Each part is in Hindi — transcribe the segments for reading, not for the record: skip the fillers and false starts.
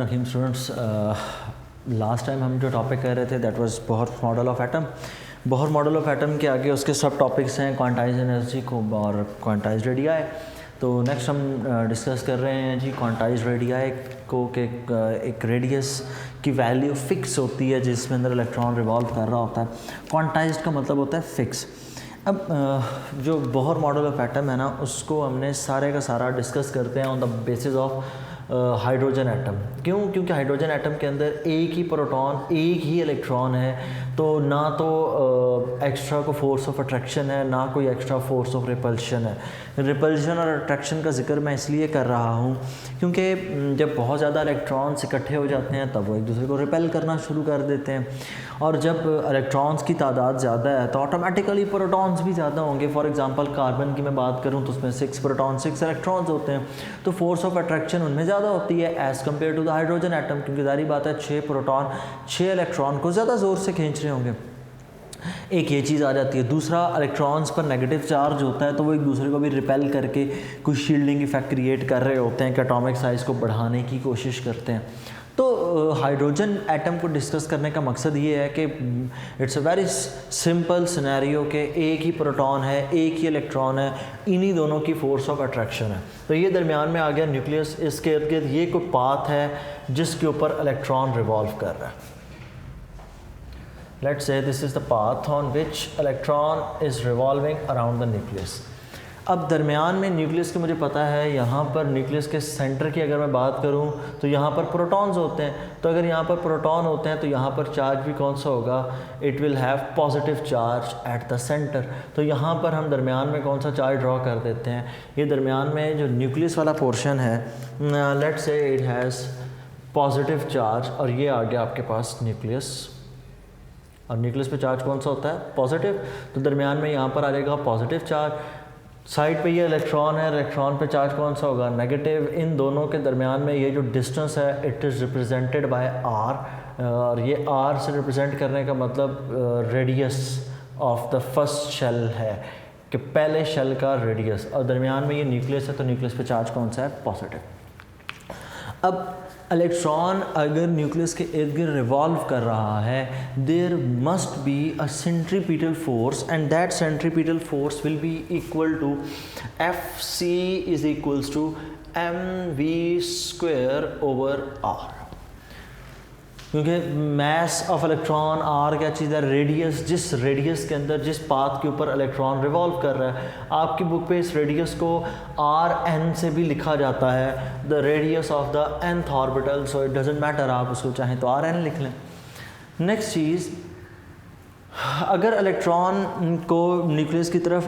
रहीम स्टूडेंट्स, लास्ट टाइम हम जो टॉपिक कर रहे थे that was Bohr model of atom. Bohr model of atom के आगे उसके सब टॉपिक्स हैं क्वांटाइज एनर्जी को और क्वांटाइज रेडियाई। तो नेक्स्ट हम डिस्कस कर रहे हैं जी क्वांटाइज रेडियाई को कि एक रेडियस की वैल्यू फ़िक्स होती है जिसमें अंदर इलेक्ट्रॉन रिवॉल्व कर रहा होता है। क्वांटाइज्ड का मतलब होता है फ़िक्स। अब जो बोहर मॉडल ऑफ एटम है ना, उसको हमने सारे का सारा डिस्कस करते हैं on the basis of hydrogen atom. क्यों? क्योंकि हाइड्रोजन एटम के अंदर एक ही प्रोटॉन, एक ही इलेक्ट्रॉन है, तो ना तो एक्स्ट्रा को फोर्स ऑफ अट्रैक्शन है, ना कोई एक्स्ट्रा फोर्स ऑफ रिपल्शन है। रिपल्शन और अट्रैक्शन का जिक्र मैं इसलिए कर रहा हूँ क्योंकि जब बहुत ज़्यादा इलेक्ट्रॉन्स इकट्ठे हो जाते हैं तब वो एक दूसरे को रिपेल करना शुरू कर देते हैं, और जब इलेक्ट्रॉन्स की तादाद ज़्यादा है तो ऑटोमेटिकली प्रोटॉन्स भी ज़्यादा होंगे। फॉर एग्जांपल कार्बन की मैं बात करूँ तो उसमें 6 प्रोटॉन 6 इलेक्ट्रॉन्स होते हैं, तो फोर्स ऑफ अट्रैक्शन उनमें ज़्यादा होती है as compare to the hydrogen atom, क्योंकि जारी बात है 6 प्रोटॉन 6 इलेक्ट्रॉन को ज़्यादा ज़ोर से खींच रहे होंगे। एक ये चीज़ आ जाती है। दूसरा, इलेक्ट्रॉन्स पर नेगेटिव चार्ज होता है तो वो एक दूसरे को भी रिपेल करके कुछ शील्डिंग इफेक्ट क्रिएट कर रहे होते हैं कि एटॉमिक साइज़ को बढ़ाने की कोशिश करते हैं। तो हाइड्रोजन एटम को डिस्कस करने का मकसद ये है कि it's a very simple scenario कि एक ही प्रोटॉन है, एक ही इलेक्ट्रॉन है, इन्हीं दोनों की फोर्स ऑफ अट्रैक्शन है। तो ये दरमियान में आ गया न्यूक्लियस, इसके इर्द गिर्द ये कोई पाथ है जिसके ऊपर इलेक्ट्रॉन रिवॉल्व कर रहा है। Let's say this is the path on which electron is revolving around the nucleus. अब दरमियान में न्यूक्लियस के मुझे पता है, यहाँ पर न्यूक्लियस के सेंटर की अगर मैं बात करूँ तो यहाँ पर प्रोटॉन्स होते हैं। तो अगर यहाँ पर प्रोटॉन होते हैं तो यहाँ पर चार्ज भी कौन सा होगा? It will have positive charge at the centre. तो यहाँ पर हम दरमियान में कौन सा चार्ज ड्रॉ कर देते हैं? ये दरमियान में जो न्यूक्लियस वाला पोर्शन है, let's say it has positive charge, और ये आ गया आपके पास न्यूक्लियस, और न्यूक्लियस पे चार्ज कौन सा होता है? पॉजिटिव। तो दरमियान में यहाँ पर आ जाएगा पॉजिटिव चार्ज। साइड पे ये इलेक्ट्रॉन है, इलेक्ट्रॉन पे चार्ज कौन सा होगा? नेगेटिव। इन दोनों के दरमियान में ये जो डिस्टेंस है it is represented by R, और ये आर से रिप्रेजेंट करने का मतलब radius of the first shell है कि पहले शेल का रेडियस, और दरमियान में ये न्यूक्लियस है तो न्यूक्लियस पे चार्ज कौन सा है? पॉजिटिव। अब इलेक्ट्रॉन अगर न्यूक्लियस के इर्द गिर्द रिवॉल्व कर रहा है, there must be a centripetal force, and that centripetal force will be equal to Fc is equals to mv² over R. क्योंकि मैस ऑफ इलेक्ट्रॉन आर क्या चीज़ है? रेडियस। जिस रेडियस के अंदर, जिस पाथ के ऊपर इलेक्ट्रॉन रिवॉल्व कर रहा है, आपकी बुक पे इस रेडियस को Rn से भी लिखा जाता है, the radius of the nth orbital. So it doesn't matter, आप उसको चाहें तो Rn लिख लें। नेक्स्ट चीज़, अगर इलेक्ट्रॉन को न्यूक्लियस की तरफ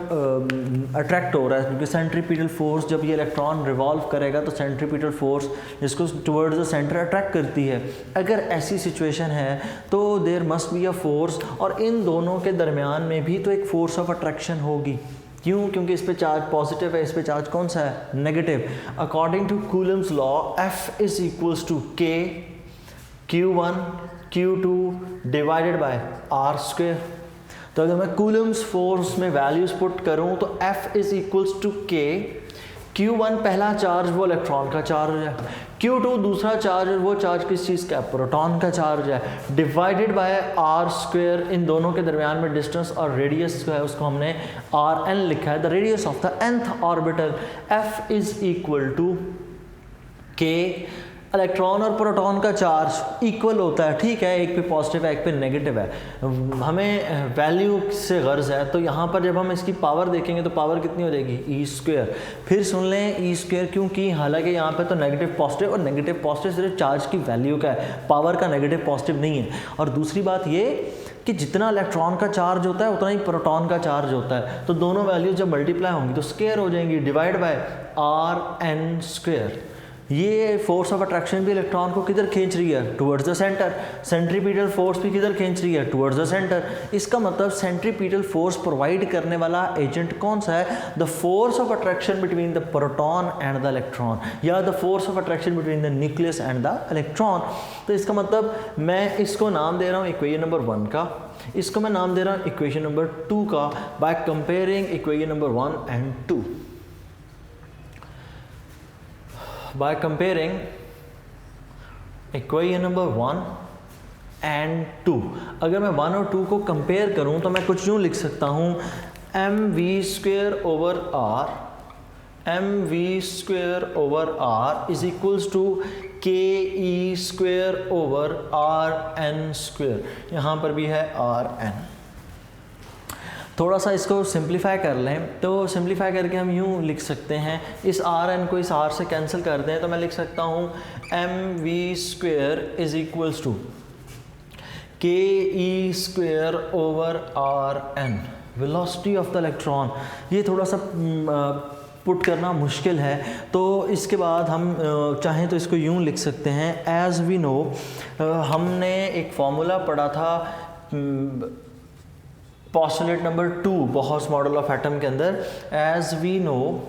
अट्रैक्ट हो रहा है, क्योंकि सेंट्रीपिटल फोर्स, जब ये इलेक्ट्रॉन रिवॉल्व करेगा तो सेंट्रीपिटल फोर्स इसको टुवर्ड्स द सेंटर अट्रैक्ट करती है। अगर ऐसी सिचुएशन है तो there must be a force, और इन दोनों के दरमियान में भी तो एक फोर्स ऑफ अट्रैक्शन होगी। क्यों? क्योंकि इस पे चार्ज पॉजिटिव है, इस पे चार्ज कौन सा है? Negative. According to Coulomb's law, F is equals to K Q1 Q2 divided by R²। तो अगर मैं कूलम्स फोर्स में वैल्यूज पुट करूं तो F is equals to K। Q1 पहला चार्ज वो इलेक्ट्रॉन का चार्ज है, Q2 दूसरा चार्ज है, वो चार्ज किस चीज़ का? प्रोटॉन का चार्ज है, डिवाइडेड बाय R²। इन दोनों के दरमियान में डिस्टेंस और रेडियस जो है उसको हमने Rn लिखा है, the radius of the nth orbital. F is equal to K। Electron और प्रोटॉन का चार्ज इक्वल होता है, ठीक है, एक पे पॉजिटिव है एक पे नेगेटिव है, हमें वैल्यू से गर्ज है। तो यहाँ पर जब हम इसकी पावर देखेंगे तो पावर कितनी हो जाएगी? E²। फिर सुन लें E², क्योंकि हालांकि यहाँ पे तो नेगेटिव पॉजिटिव, और नेगेटिव पॉजिटिव सिर्फ चार्ज की वैल्यू का है, पावर का नेगेटिव पॉजिटिव नहीं है। और दूसरी बात ये कि जितना इलेक्ट्रॉन का चार्ज होता है उतना ही प्रोटॉन का चार्ज होता है, तो दोनों वैल्यूज जब मल्टीप्लाई होंगी तो स्क्वायर हो जाएंगी, डिवाइड बाय Rn²। ये फोर्स ऑफ अट्रैक्शन भी इलेक्ट्रॉन को किधर खींच रही है? Towards the centre. Centripetal force भी किधर खींच रही है? Towards the centre. इसका मतलब सेंट्रीपिटल फोर्स प्रोवाइड करने वाला एजेंट कौन सा है? The force of attraction between the proton and the electron, या the force of attraction between the nucleus and the electron. तो इसका मतलब मैं इसको नाम दे रहा हूँ इक्वेशन नंबर 1 का, इसको मैं नाम दे रहा हूँ इक्वेशन नंबर 2 का, by comparing equation number 1 and 2। by comparing equation number 1 and 2, अगर मैं 1 और 2 को कंपेयर करूं तो मैं कुछ यूँ लिख सकता हूँ mv² over r, mv² over r is equals to ke² over rn², यहाँ पर भी है rn। थोड़ा सा इसको सिंप्लीफाई कर लें तो सिंप्लीफाई करके हम यूँ लिख सकते हैं, इस rn को इस r से कैंसिल कर दें तो मैं लिख सकता हूँ mv² is equals to ke² over rn, velocity of the electron. ये थोड़ा सा पुट करना मुश्किल है, तो इसके बाद हम चाहें तो इसको यूँ लिख सकते हैं, एज वी नो, हमने एक फॉर्मूला पढ़ा था postulate number 2 Bohr's model of atom के अंदर, एज वी नो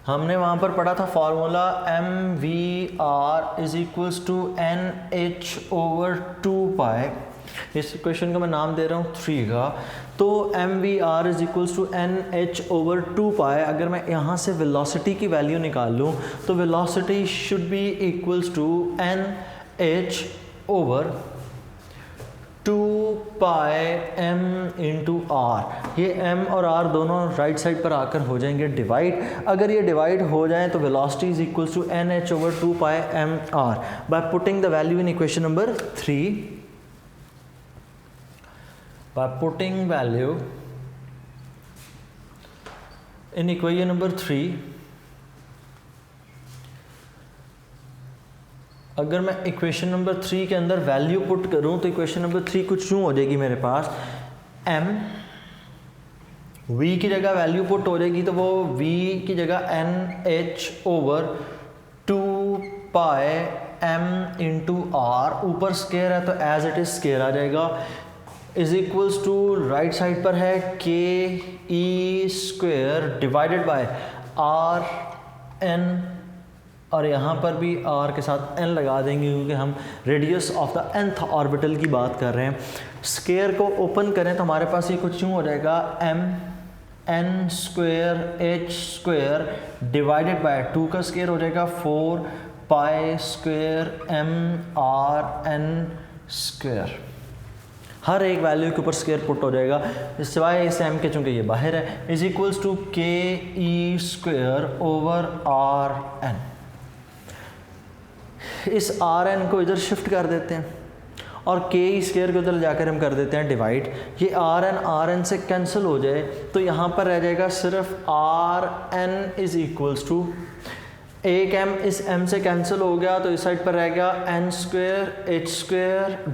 हमने वहाँ पर पढ़ा था formula mvr is equals to nh over 2 pi. इस क्वेश्चन का मैं नाम दे रहा हूँ 3 का। तो mvr is equals to nh over 2 pi. अगर मैं यहाँ से वेलोसिटी की वैल्यू निकाल लूँ तो velocity should be equals to nh over 2 pi m into r। ये m और r दोनों राइट साइड पर आकर हो जाएंगे डिवाइड। अगर ये डिवाइड हो जाए तो velocity is equals to nh over 2 pi m r। By putting the value in equation number 3, by putting value in equation number 3, अगर मैं इक्वेशन नंबर 3 के अंदर वैल्यू पुट करूं तो इक्वेशन नंबर 3 कुछ यूँ हो जाएगी मेरे पास, m v की जगह वैल्यू पुट हो जाएगी तो वो v की जगह nh over 2 pi m into r, ऊपर स्केयर है तो एज इट इज स्केयर आ जाएगा, is equals to right side पर है ke² divided by r n, और यहाँ पर भी r के साथ n लगा देंगे क्योंकि हम radius of the nth orbital की बात कर रहे हैं। स्केयर को ओपन करें तो हमारे पास ये कुछ यूँ हो जाएगा m n² h² divided by 2 का स्केयर हो जाएगा 4 पाई² m r n²। हर एक वैल्यू के ऊपर स्केयर पुट हो जाएगा सिवाय इस m के, चूँकि ये बाहर है, is equals to ke² over r n। इस r n को इधर शिफ्ट कर देते हैं और ke² को उधर जाकर हम कर देते हैं डिवाइड। ये r n से कैंसिल हो जाए तो यहाँ पर रह जाएगा सिर्फ r n is equals to, एक m इस m से कैंसिल हो गया तो इस साइड पर रह गया n² h²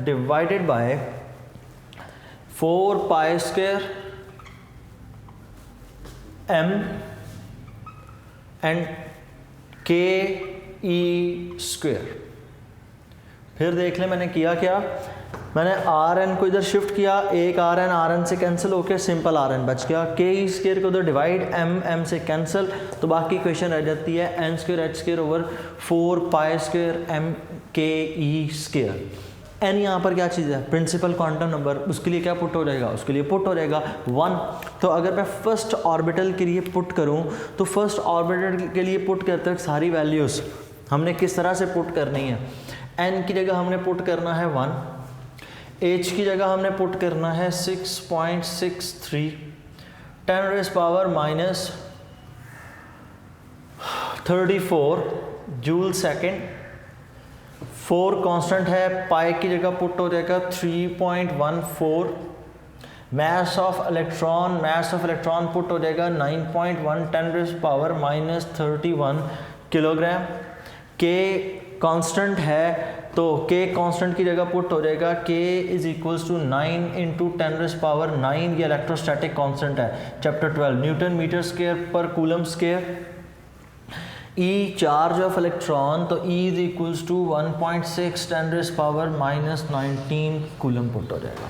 divided by 4 पाई² m and ke²। फिर देख लें मैंने किया क्या, मैंने rn को इधर शिफ्ट किया, एक rn से कैंसिल होकर सिंपल rn बच गया, ke² को उधर डिवाइड, m से कैंसिल, तो बाकी इक्वेशन रह जाती है n² h² over 4 पाई² m ke²। n यहाँ पर क्या चीज़ है, प्रिंसिपल क्वांटम नंबर, उसके लिए क्या पुट हो जाएगा, उसके लिए पुट हो जाएगा 1। तो अगर मैं फर्स्ट ऑर्बिटल के लिए पुट करूँ तो फर्स्ट ऑर्बिटल के लिए पुट करते वक्त सारी वैल्यूज़ हमने किस तरह से पुट करनी है, n की जगह हमने पुट करना है 1, h की जगह हमने पुट करना है 6.63, 10⁻34 जूल सेकेंड, 4 कांस्टेंट है, पाई की जगह पुट हो जाएगा 3.14, मास ऑफ इलेक्ट्रॉन पुट हो जाएगा 9.1 10⁻31 किलोग्राम। के कांस्टेंट है तो के कांस्टेंट की जगह पुट हो जाएगा के इज इक्वल्स टू 9 इंटू 10⁻9, ये इलेक्ट्रोस्टैटिक कांस्टेंट है चैप्टर 12, न्यूटन मीटर स्क्वायर पर coulomb square. E charge of electron, तो E is equals to 1.6 10⁻19 coulomb put हो जाएगा।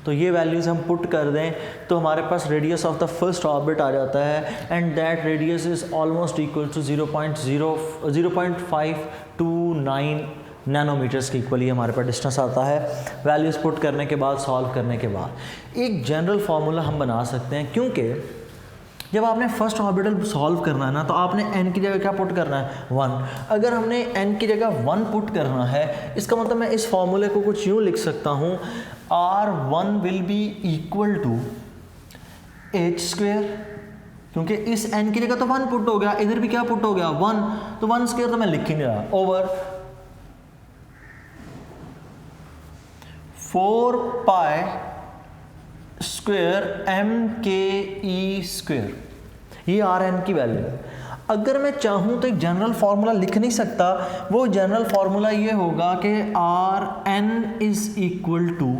तो ये वैल्यूज़ हम पुट कर दें तो हमारे पास radius of the first orbit आ जाता है and that radius is almost equal to 0.529 nanometres की इक्वली हमारे पास डिस्टेंस आता है वैल्यूज़ पुट करने के बाद, सॉल्व करने के बाद। एक जनरल फार्मूला हम बना सकते हैं, क्योंकि जब आपने फर्स्ट ऑर्बिटल सॉल्व करना है ना, तो आपने n की जगह क्या पुट करना है, 1। अगर हमने n की जगह 1 पुट करना है, इसका मतलब मैं इस फॉर्मूले को कुछ यूँ लिख सकता हूँ, R1 will be equal to h², क्योंकि इस n की जगह तो 1 पुट हो गया, इधर भी क्या पुट हो गया, 1, तो 1² तो मैं लिख ही नहीं रहा, ओवर 4 पाई स्क्वायर mke², ये Rn की वैल्यू है। अगर मैं चाहूँ तो एक जनरल फार्मूला लिख नहीं सकता, वो जनरल फार्मूला ये होगा कि Rn इज इक्वल टू,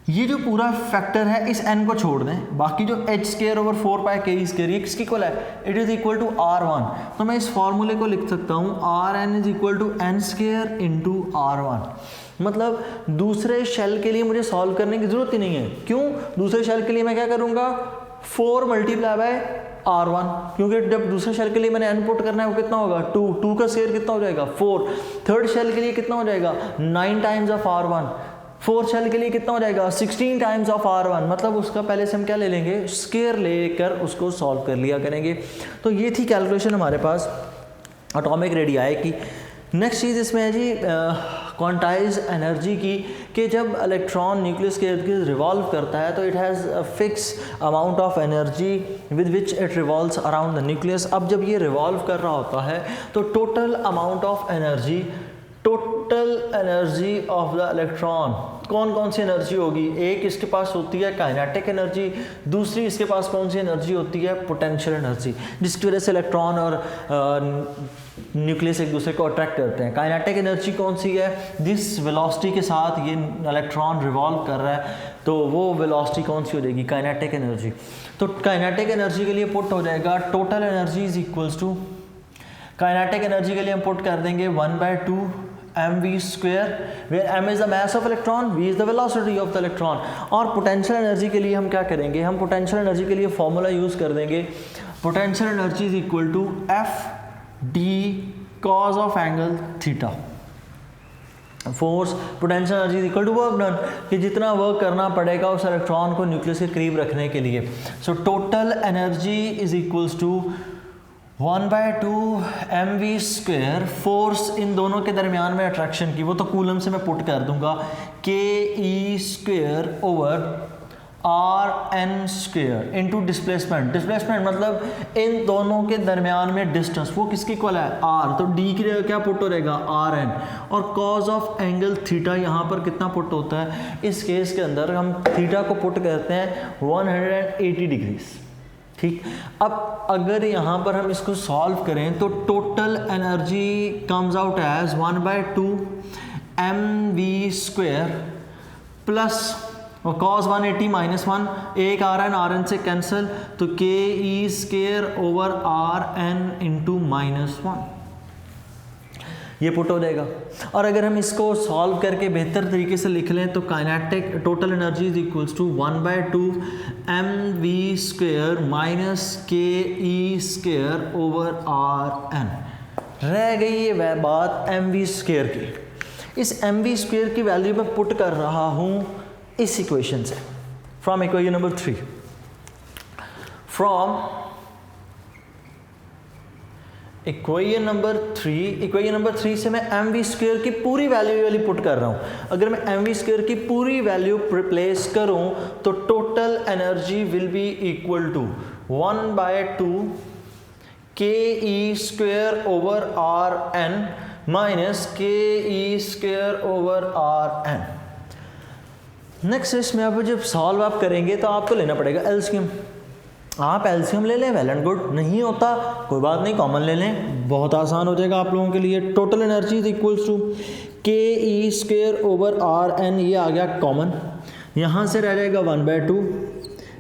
ये जो पूरा फैक्टर है इस n को छोड़ दें, बाकी जो h² ओवर 4 पाई ke², ये किसकी इक्वल है, it is equal to R1। तो मैं इस फॉर्मूले को लिख सकता हूँ Rn is equal to n² into R1। मतलब दूसरे शेल के लिए मुझे सॉल्व करने की जरूरत ही नहीं है। क्यों? दूसरे शेल के लिए मैं क्या करूँगा, 4 मल्टीप्लाई बाय R1, क्योंकि जब दूसरे शेल के लिए मैंने n पुट करना है वो कितना होगा, 2 का स्क्वायर कितना हो जाएगा, 4। थर्ड शेल के लिए कितना हो जाएगा, 9 times of R1। Fourth shell के लिए कितना हो जाएगा, 16 टाइम्स ऑफ R1। मतलब उसका पहले से हम क्या ले लेंगे, स्क्वायर लेकर उसको सॉल्व कर लिया करेंगे। तो ये थी कैलकुलेशन हमारे पास एटॉमिक रेडियाई की। नेक्स्ट चीज़ इसमें है जी क्वांटाइज एनर्जी की, कि जब इलेक्ट्रॉन न्यूक्लियस के इर्द गिर्द रिवॉल्व करता है तो it has a fix amount of energy with which it revolves around the nucleus. अब जब ये रिवॉल्व कर रहा होता है तो total amount of energy, total energy of the electron, कौन कौन सी एनर्जी होगी, एक इसके पास होती है काइनेटिक एनर्जी, दूसरी इसके पास कौन सी एनर्जी होती है, पोटेंशियल एनर्जी, जिसकी वजह से इलेक्ट्रॉन और न्यूक्लियस एक दूसरे को अट्रैक्ट करते हैं। काइनेटिक एनर्जी कौन सी है, जिस वेलोसिटी के साथ ये इलेक्ट्रॉन रिवॉल्व कर रहा है तो वो वेलोसिटी कौन सी हो जाएगी, काइनेटिक एनर्जी। तो काइनेटिक एनर्जी के लिए पुट हो जाएगा total energy is equals to, kinetic energy के लिए हम पुट कर देंगे 1/2 mv², where m is the mass of electron, v is the velocity of the electron। और पोटेंशियल एनर्जी के लिए हम क्या करेंगे, हम पोटेंशियल एनर्जी के लिए फॉर्मूला यूज़ कर देंगे, potential energy is equal to F d cos of angle theta. Force potential energy is equal to work done, कि जितना वर्क करना पड़ेगा उस इलेक्ट्रॉन को न्यूक्लियस के करीब रखने के लिए। So total energy is equals to 1/2 mv², force इन दोनों के दरमियान में अट्रैक्शन की, वो तो कूलम से मैं पुट कर दूंगा, ke² over Rn² into displacement. Displacement मतलब इन दोनों के दरमियान में डिस्टेंस, वो किसकी इक्वल है, r, तो d की जगह क्या पुट हो रहेगा, Rn। और कॉज ऑफ एंगल थीटा यहाँ पर कितना पुट होता है, इस केस के अंदर हम थीटा को पुट करते हैं 180 डिग्रीज। ठीक, अब अगर यहाँ पर हम इसको सॉल्व करें तो total energy comes out as 1/2 mv² plus और cos 180 -1, एक Rn से कैंसिल, तो ke² ओवर Rn इंटू -1, ये पुट हो जाएगा। और अगर हम इसको सॉल्व करके बेहतर तरीके से लिख लें तो kinetic total energy is equals to 1/2 mv² minus ke² over Rn। रह गई ये वह बात mv² की। इस mv² की वैल्यू मैं पुट कर रहा हूँ इस इक्वेशन से, from equation number 3, from equation number 3 से मैं mv² की पूरी वैल्यू पुट कर रहा हूँ। अगर मैं mv² की पूरी वैल्यू रिप्लेस करूँ तो total energy will be equal to 1/2 ke² over Rn minus ke² over Rn। Next इसमें अब जब सॉल्व आप करेंगे तो आपको लेना पड़ेगा एलसीएम। आप एलसीएम ले लें, वेल एंड गुड, नहीं होता कोई बात नहीं, कॉमन ले लें, बहुत आसान हो जाएगा आप लोगों के लिए। Total energy is equals to ke² over Rn, ये आ गया कॉमन, यहाँ से रह जाएगा 1/2,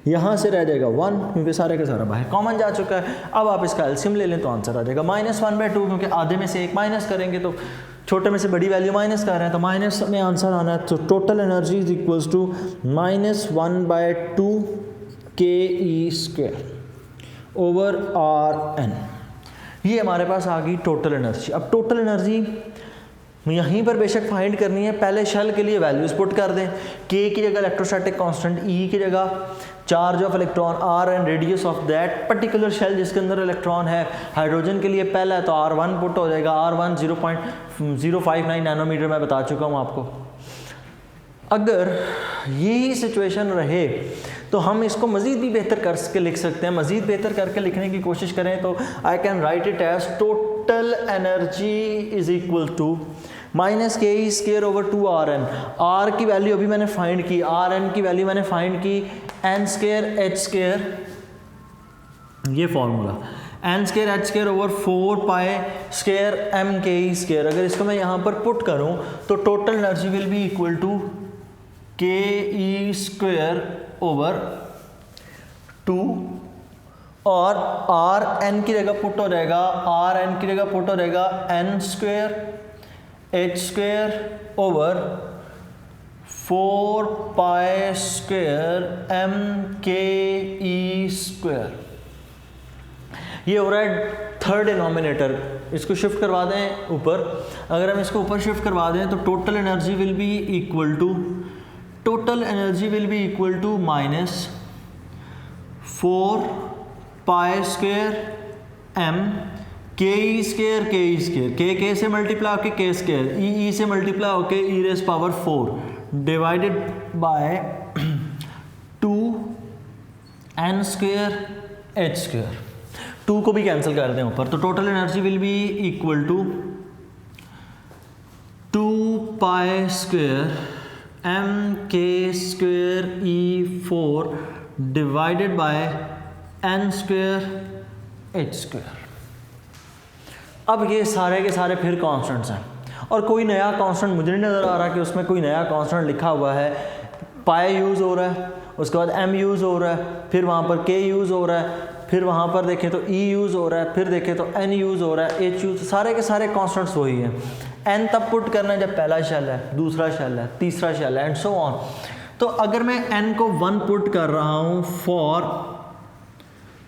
यहाँ से रह जाएगा 1, क्योंकि सारे का सारा बाहर कॉमन जा चुका है। अब आप इसका एलसीएम ले लें तो आंसर आ जाएगा -1/2, क्योंकि आधे में से एक माइनस करेंगे तो छोटे में से बड़ी वैल्यू माइनस कर रहे हैं तो माइनस में आंसर आना है। तो total energy is equals to -1/2 ke² over Rn, ये हमारे पास आ गई टोटल एनर्जी। अब टोटल एनर्जी यहीं पर बेशक फाइंड करनी है, पहले शेल के लिए वैल्यूज पुट कर दें, k की जगह इलेक्ट्रोस्टैटिक कांस्टेंट, E की जगह charge of electron R and radius of that particular shell जिसके अंदर इलेक्ट्रॉन है। हाइड्रोजन के लिए पहला है तो R1 पुट हो जाएगा, R1 0.059 नैनोमीटर मैं बता चुका हूँ आपको। अगर यही सिचुएशन रहे तो हम इसको मज़ीद भी बेहतर करके लिख सकते हैं। मज़ीद बेहतर करके लिखने की कोशिश करें तो I can write it as total energy is equal to minus k e square over 2 RN। R की वैल्यू अभी मैंने फाइंड की, RN की वैल्यू मैंने फाइंड की एन स्केयर एच स्केयर, ये formula n square h square over 4 pi square m k e square. अगर इसको मैं यहाँ पर पुट करूँ तो total energy will be equal to k e square over 2 और आर एन की जगह पुट हो जाएगा, आर एन की जगह पुट हो जाएगा n square h square over 4 pi square m k e square. ये हो रहा है थर्ड डिनोमिनेटर, इसको शिफ्ट करवा दें ऊपर। अगर हम इसको ऊपर शिफ्ट करवा दें तो total energy will be equal to minus 4 pi square m k e square के से मल्टीप्लाई होके के स्केयर ई से मल्टीप्लाई होके e raise power 4 divided by 2 n square h square. 2 को भी कैंसिल कर दें ऊपर तो total energy will be equal to 2 pi square m k square e 4 divided by n square h square. अब ये सारे के सारे फिर कांस्टेंट्स हैं और कोई नया कांस्टेंट मुझे नहीं नज़र आ रहा कि उसमें कोई नया कांस्टेंट लिखा हुआ है। पाई यूज़ हो रहा है, उसके बाद एम यूज़ हो रहा है, फिर वहाँ पर के यूज़ हो रहा है, फिर वहाँ पर देखें तो ई यूज़ हो रहा है, फिर देखें तो एन यूज़ हो रहा है, एच यूज़, सारे के सारे कांस्टेंट्स वही हैं। एन तब पुट करना है जब पहला शेल है, दूसरा शेल है, तीसरा शेल है एंड सो ऑन। तो अगर मैं एन को 1 पुट कर रहा हूँ फॉर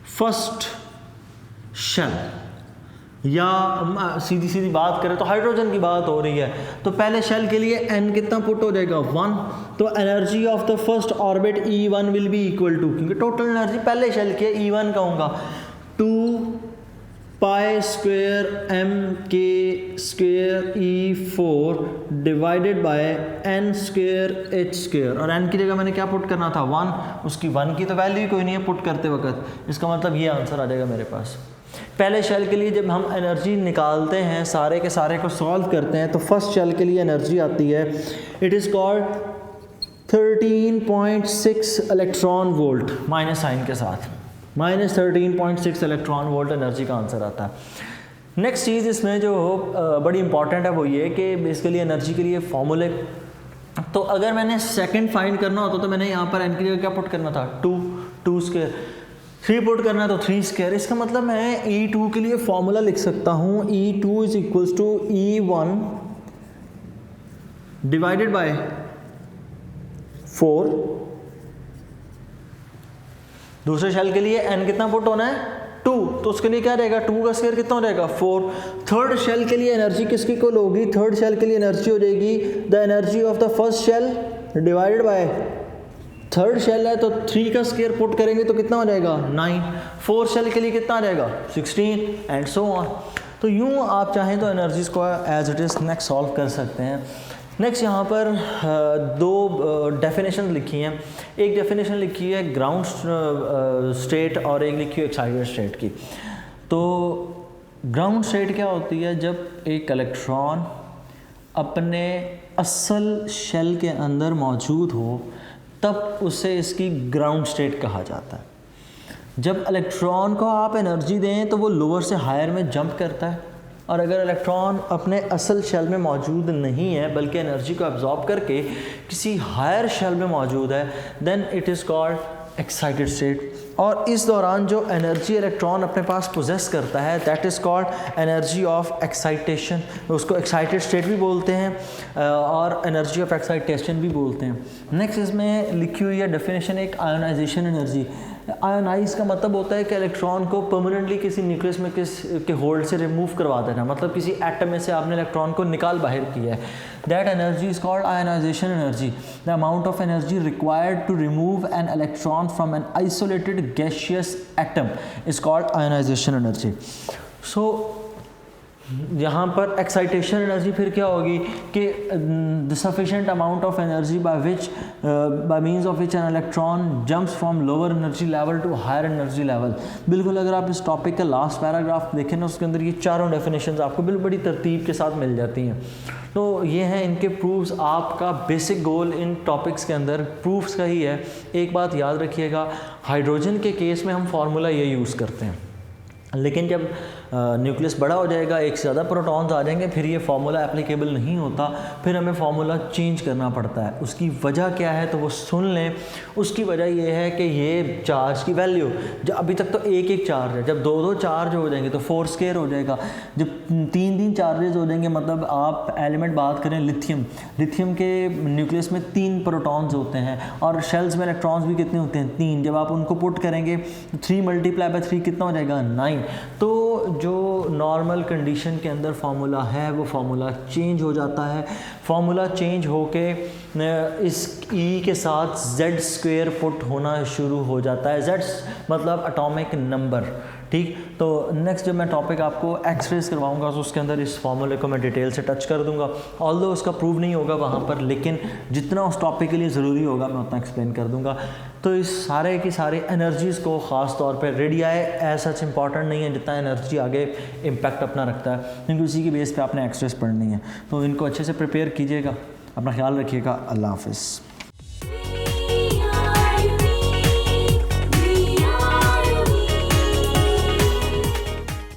फर्स्ट शेल, या सीधी सीधी बात करें तो हाइड्रोजन की बात हो रही है तो पहले शेल के लिए n कितना पुट हो जाएगा 1, तो energy of the first orbit E1 will be equal to, क्योंकि टोटल एनर्जी पहले शेल के E1 कहूँगा 2 pi square m k square E4 divided by n square h square. और n की जगह मैंने क्या पुट करना था 1, उसकी 1 की तो वैल्यू ही कोई नहीं है पुट करते वक्त। इसका मतलब ये आंसर आ जाएगा मेरे पास। पहले शेल के लिए जब हम एनर्जी निकालते हैं, सारे के सारे को सॉल्व करते हैं, तो फर्स्ट शेल के लिए एनर्जी आती है, it is called 13.6 electron volt minus sign के साथ, माइनस 13.6 इलेक्ट्रॉन वोल्ट एनर्जी का आंसर आता है। नेक्स्ट चीज़ इसमें जो बड़ी इंपॉर्टेंट है वो ये कि बेसिकली एनर्जी के लिए फॉर्मूले, तो अगर मैंने सेकंड फाइंड करना होता तो मैंने यहाँ पर एन की जगह क्या पुट करना था 2 स्क्वायर, 3 पुट करना है तो 3 स्क्वायर। इसका मतलब मैं E2 के लिए फॉर्मूला लिख सकता हूँ E2 is equals to E1 divided by 4। दूसरे शेल के लिए n कितना पुट होना है 2, तो उसके लिए क्या रहेगा 2 का स्क्वायर कितना हो जाएगा 4। थर्ड शेल के लिए एनर्जी किसकी कुल होगी, थर्ड शेल के लिए एनर्जी हो जाएगी the energy of the first shell divided by third shell है तो 3 का स्क्वायर पुट करेंगे तो कितना हो जाएगा 9। फोर्थ शेल के लिए कितना आ जाएगा 16 एंड सो ऑन। तो यूँ आप चाहें तो एनर्जीज को as it is next solve कर सकते हैं। नेक्स्ट यहाँ पर 2 डेफिनेशन लिखी हैं, एक डेफिनेशन लिखी है ग्राउंड स्टेट और एक लिखी है एक्साइटेड स्टेट की। तो ग्राउंड स्टेट क्या होती है, जब एक इलेक्ट्रॉन अपने असल शेल के अंदर मौजूद हो तब उसे इसकी ग्राउंड स्टेट कहा जाता है। जब इलेक्ट्रॉन को आप एनर्जी दें तो वो लोअर से हायर में जंप करता है, और अगर इलेक्ट्रॉन अपने असल शेल में मौजूद नहीं है बल्कि एनर्जी को एब्जॉर्ब करके किसी हायर शेल में मौजूद है, then it is called excited state. और इस दौरान जो एनर्जी इलेक्ट्रॉन अपने पास पोजेस करता है that is called energy of excitation. उसको एक्साइटेड स्टेट भी बोलते हैं और एनर्जी ऑफ एक्साइटेशन भी बोलते हैं। नेक्स्ट इसमें लिखी हुई है डेफिनेशन एक आयोनाइजेशन एनर्जी। आयोनाइज का मतलब होता है कि इलेक्ट्रॉन को परमानेंटली किसी न्यूक्लियस में के होल्ड से रिमूव करवा देना, मतलब किसी एटम में से आपने इलेक्ट्रॉन को निकाल बाहर किया है। That energy is called ionisation energy, the amount of energy required to remove an electron from an isolated gaseous atom is called ionisation energy. So यहाँ पर एक्साइटेशन एनर्जी फिर क्या होगी कि the sufficient amount of energy by means of which an electron jumps from lower energy level to higher energy level. बिल्कुल अगर आप इस टॉपिक का लास्ट पैराग्राफ देखें ना, उसके अंदर ये चारों डेफिनेशंस आपको बिल्कुल बड़ी तरतीब के साथ मिल जाती हैं। तो ये हैं इनके प्रूफ्स। आपका बेसिक गोल इन टॉपिक्स के अंदर प्रूफ्स का ही है। एक बात याद रखिएगा, हाइड्रोजन के केस में हम फार्मूला ये यूज़ करते हैं, लेकिन जब न्यूक्लियस बड़ा हो जाएगा, एक से ज़्यादा प्रोटॉन्स आ जाएंगे, फिर ये फार्मूला एप्लीकेबल नहीं होता, फिर हमें फार्मूला चेंज करना पड़ता है। उसकी वजह क्या है तो वो सुन लें। उसकी वजह ये है कि ये चार्ज की वैल्यू, जब अभी तक तो एक एक चार्ज है, जब दो दो चार्ज हो जाएंगे तो 4 स्क्वायर हो जाएगा। जब तीन तीन चार्जेस हो जाएंगे, मतलब आप एलिमेंट बात करें लिथियम, लिथियम के न्यूक्लियस में 3 प्रोटॉन्स होते हैं और शेल्स में इलेक्ट्रॉन्स भी कितने होते हैं, 3। जब आप उनको पुट करेंगे 3 × 3 कितना हो जाएगा, 9। तो जो नॉर्मल कंडीशन के अंदर फार्मूला है वो फार्मूला चेंज हो जाता है। फार्मूला चेंज होके इस ई के साथ z स्क्वायर पुट होना शुरू हो जाता है। z मतलब एटॉमिक नंबर, ठीक। तो नेक्स्ट जब मैं टॉपिक आपको एक्सरेज करवाऊंगा तो उसके अंदर इस फार्मूले को मैं डिटेल से टच कर दूंगा। ऑल्दो उसका प्रूव नहीं होगा वहाँ पर, लेकिन जितना उस टॉपिक के लिए ज़रूरी होगा मैं उतना एक्सप्लेन कर दूंगा। तो इस सारे की सारी एनर्जीज़ को ख़ास तौर पे रेडियाई एज सच इंपॉर्टेंट नहीं है जितना एनर्जी आगे इम्पैक्ट अपना रखता है, क्योंकि उसी की बेस पे आपने एक्सरेज पढ़नी है। तो इनको अच्छे से प्रिपेयर कीजिएगा, अपना ख्याल रखिएगा। अल्लाह हाफ़िज़।